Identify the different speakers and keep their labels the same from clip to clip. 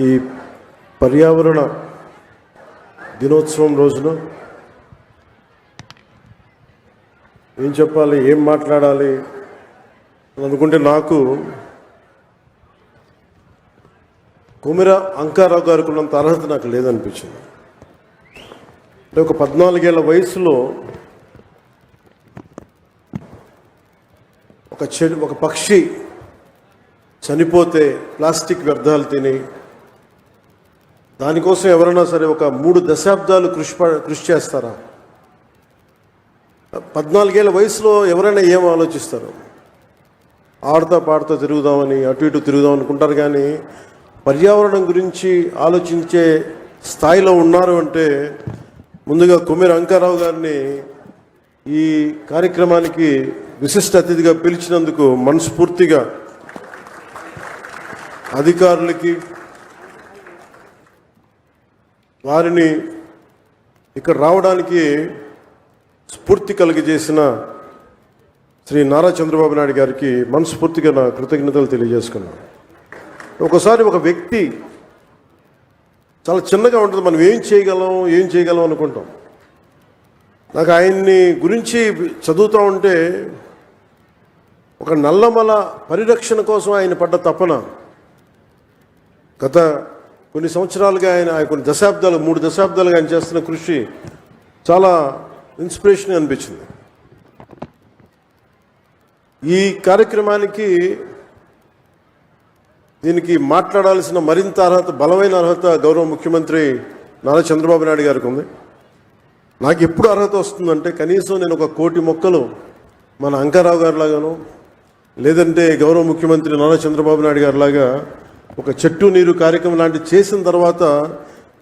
Speaker 1: ఈ పర్యావరణ దినోత్సవం రోజున ఏం చెప్పాలి, ఏం మాట్లాడాలి అని అనుకుంటే నాకు కొమిర అంకారావు గారికి ఉన్నంత అర్హత నాకు లేదనిపించింది. అంటే ఒక 14 ఏళ్ల వయసులో ఒక పక్షి చనిపోతే ప్లాస్టిక్ వ్యర్థాలు తిని దానికోసం ఎవరైనా సరే ఒక 3 దశాబ్దాలు కృషి చేస్తారా? 14 ఏళ్ల వయసులో ఎవరైనా ఏం ఆలోచిస్తారు? ఆడుతా పాడుతూ తిరుగుదామని, అటు ఇటు తిరుగుదాం అనుకుంటారు. కానీ పర్యావరణం గురించి ఆలోచించే స్థాయిలో ఉన్నారు అంటే ముందుగా కొమిర అంకారావు గారిని ఈ కార్యక్రమానికి విశిష్ట అతిథిగా పిలిచినందుకు మనస్ఫూర్తిగా అధికారులకి, వారిని ఇక్కడ రావడానికి స్ఫూర్తి కలిగజేసిన శ్రీ నారా చంద్రబాబు నాయుడు గారికి మనస్ఫూర్తిగా నా కృతజ్ఞతలు తెలియజేసుకున్నాను. ఒకసారి ఒక వ్యక్తి చాలా చిన్నగా ఉంటుంది, మనం ఏం చేయగలం అనుకుంటాం. నాకు ఆయన్ని గురించి చదువుతూ ఉంటే ఒక నల్లమల పరిరక్షణ కోసం ఆయన పడ్డ తపన, గత కొన్ని సంవత్సరాలుగా ఆయన కొన్ని దశాబ్దాలు 3 దశాబ్దాలుగా ఆయన చేస్తున్న కృషి చాలా ఇన్స్పిరేషన్ అనిపించింది. ఈ కార్యక్రమానికి దీనికి మాట్లాడాల్సిన మరింత అర్హత, బలమైన అర్హత గౌరవ ముఖ్యమంత్రి నారా చంద్రబాబు నాయుడు గారికి ఉంది. నాకు ఎప్పుడు అర్హత వస్తుందంటే కనీసం నేను ఒక 1 కోటి మొక్కలు మన అంకారావు గారి లాగాను, లేదంటే గౌరవ ముఖ్యమంత్రి నారా చంద్రబాబు నాయుడు గారి లాగా ఒక చెట్టు నీరు కార్యక్రమం లాంటివి చేసిన తర్వాత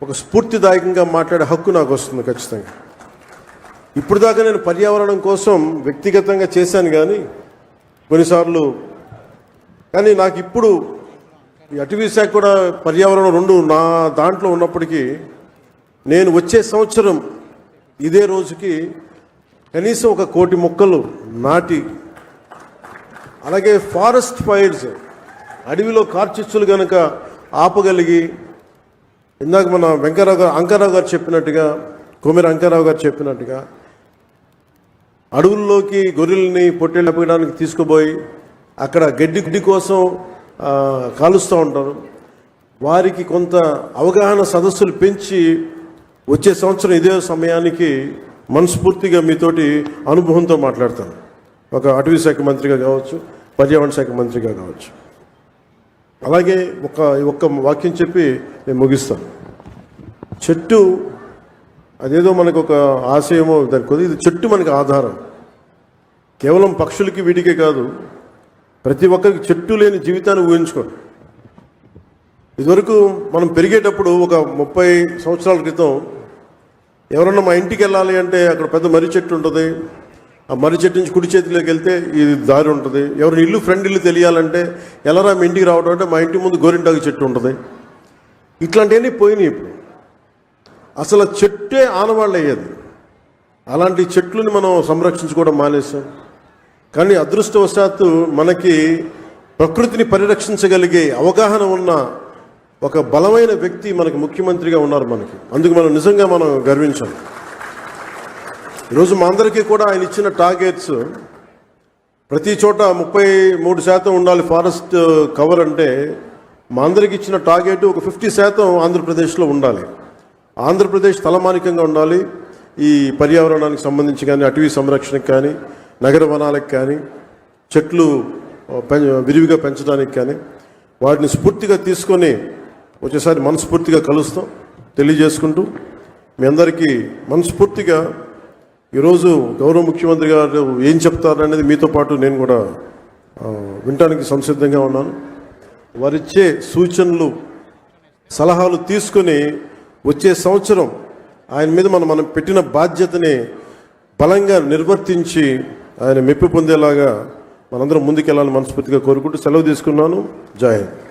Speaker 1: ఒక స్ఫూర్తిదాయకంగా మాట్లాడే హక్కు నాకు వస్తుంది ఖచ్చితంగా. ఇప్పుడు దాకా నేను పర్యావరణం కోసం వ్యక్తిగతంగా చేశాను కొన్నిసార్లు, కానీ నాకు ఇప్పుడు ఈ అటవీ శాఖ కూడా పర్యావరణం 2 నా దాంట్లో ఉన్నప్పటికీ నేను వచ్చే సంవత్సరం ఇదే రోజుకి కనీసం ఒక 1 కోటి మొక్కలు నాటి, అలాగే ఫారెస్ట్ ఫైర్స్, అడవిలో కార్చిచ్చులు కనుక ఆపగలిగి, ఇందాక మన అంకారావు గారు చెప్పినట్టుగా, కొమిర అంకారావు గారు చెప్పినట్టుగా అడవుల్లోకి గొర్రెల్ని పొట్టేళ్ళు ఆపడానికి తీసుకుపోయి అక్కడ గడ్డి కోసం కాలుస్తూ ఉంటారు. వారికి కొంత అవగాహన సదస్సులు పెంచి వచ్చే సంవత్సరం ఇదే సమయానికి మనస్ఫూర్తిగా మీతోటి అనుభవంతో మాట్లాడతాను. ఒక అటవీ శాఖ మంత్రిగా కావచ్చు, పర్యావరణ శాఖ మంత్రిగా కావచ్చు. అలాగే ఒక్క వాక్యం చెప్పి నేను ముగిస్తాను. చెట్టు అదేదో మనకు ఒక ఆశయమో దానికి, ఇది చెట్టు మనకు ఆధారం. కేవలం పక్షులకి వీటికే కాదు, ప్రతి ఒక్కరికి చెట్టు లేని జీవితాన్ని ఊహించుకోండి. ఇదివరకు మనం పెరిగేటప్పుడు ఒక 30 సంవత్సరాల క్రితం ఎవరన్నా మా ఇంటికి వెళ్ళాలి అంటే అక్కడ పెద్ద మర్రి చెట్టు ఉంటుంది. ఆ మర్రి చెట్టు నుంచి కుడి చేతిలోకి వెళ్తే ఇది దారి ఉంటుంది. ఎవరిని ఇల్లు ఫ్రెండ్ ఇల్లు తెలియాలంటే ఎలారా మీ ఇంటికి రావడం అంటే మా ఇంటి ముందు గోరింటాకు చెట్టు ఉంటుంది. ఇట్లాంటివన్నీ పోయినాయి. ఇప్పుడు అసలు చెట్టే ఆనవాళ్ళు అయ్యేది. అలాంటి చెట్లని మనం సంరక్షించుకోవడం మానేసాం. కానీ అదృష్టవశాత్తు మనకి ప్రకృతిని పరిరక్షించగలిగే అవగాహన ఉన్న ఒక బలమైన వ్యక్తి మనకి ముఖ్యమంత్రిగా ఉన్నారు మనకి. అందుకు మనం నిజంగా గర్వించాం. ఈరోజు మా అందరికీ కూడా ఆయన ఇచ్చిన టార్గెట్స్, ప్రతి చోట 33% ఉండాలి ఫారెస్ట్ కవర్ అంటే, మా అందరికి ఇచ్చిన టార్గెట్ ఒక 50% ఆంధ్రప్రదేశ్లో ఉండాలి. ఆంధ్రప్రదేశ్ తలమానికంగా ఉండాలి. ఈ పర్యావరణానికి సంబంధించి కానీ, అటవీ సంరక్షణకు కానీ, నగర వనాలకు కానీ, చెట్లు విరివిగా పెంచడానికి కానీ, వాటిని స్ఫూర్తిగా తీసుకొని వచ్చేసారి మనస్ఫూర్తిగా కలుస్తాం తెలియజేసుకుంటూ, మీ అందరికీ మనస్ఫూర్తిగా ఈరోజు గౌరవ ముఖ్యమంత్రి గారు ఏం చెప్తారనేది మీతో పాటు నేను కూడా వినటానికి సంసిద్ధంగా ఉన్నాను. వారిచ్చే సూచనలు, సలహాలు తీసుకొని వచ్చే సంవత్సరం ఆయన మీద మనం పెట్టిన బాధ్యతని బలంగా నిర్వర్తించి ఆయన మెప్పు పొందేలాగా మనందరం ముందుకెళ్ళాలని మనస్ఫూర్తిగా కోరుకుంటూ సెలవు తీసుకున్నాను. జై హింద్.